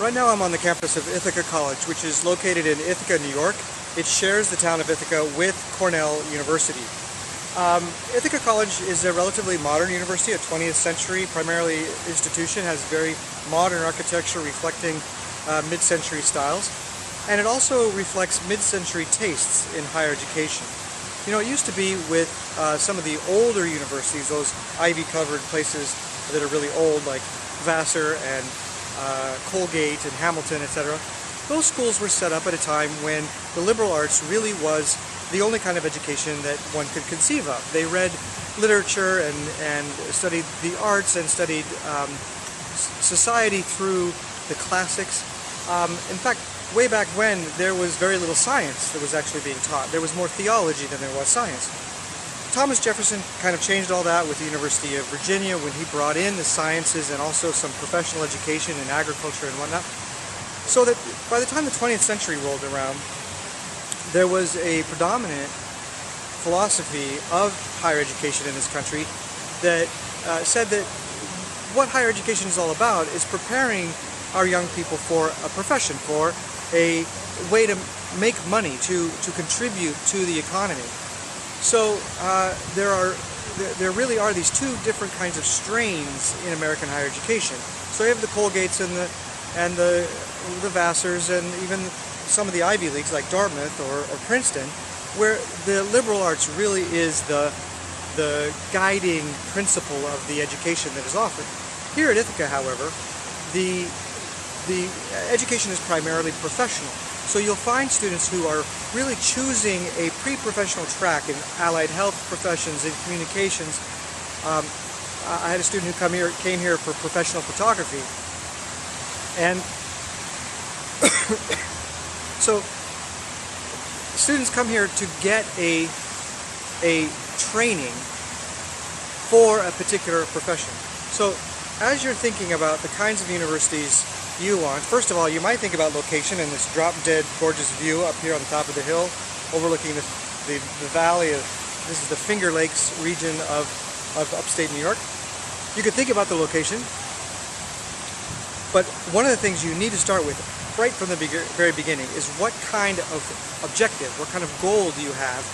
Right now I'm on the campus of Ithaca College, which is located in Ithaca, New York. It shares the town of Ithaca with Cornell University. Ithaca College is a relatively modern university, a 20th century primarily institution, has very modern architecture reflecting mid-century styles, and it also reflects mid-century tastes in higher education. You know, it used to be with some of the older universities, those ivy-covered places that are really old, like Vassar and Colgate and Hamilton, etc. Those schools were set up at a time when the liberal arts really was the only kind of education that one could conceive of. They read literature and studied the arts and studied society through the classics. In fact, way back when, there was very little science that was actually being taught. There was more theology than there was science. Thomas Jefferson kind of changed all that with the University of Virginia when he brought in the sciences and also some professional education in agriculture and whatnot. So that by the time the 20th century rolled around, there was a predominant philosophy of higher education in this country that said that what higher education is all about is preparing our young people for a profession, for a way to make money, to contribute to the economy. So there really are these two different kinds of strains in American higher education. So you have the Colgates and the Vassars and even some of the Ivy Leagues like Dartmouth or Princeton, where the liberal arts really is the guiding principle of the education that is offered. Here at Ithaca, however, the education is primarily professional. So you'll find students who are really choosing a pre-professional track in allied health professions, in communications. I had a student who came here for professional photography. And so students come here to get a training for a particular profession. So as you're thinking about the kinds of universities you want, first of all, you might think about location and this drop-dead gorgeous view up here on the top of the hill overlooking the valley of, this is the Finger Lakes region of upstate New York. You could think about the location, but one of the things you need to start with right from the very beginning is what kind of objective, what kind of goal do you have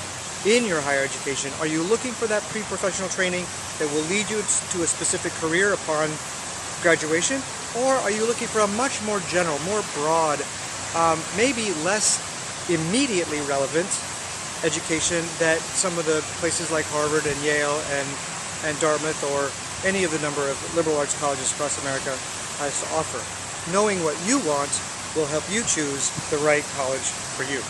in your higher education? Are you looking for that pre-professional training that will lead you to a specific career upon graduation? Or are you looking for a much more general, more broad, maybe less immediately relevant education that some of the places like Harvard and Yale and Dartmouth or any of the number of liberal arts colleges across America has to offer? Knowing what you want will help you choose the right college for you.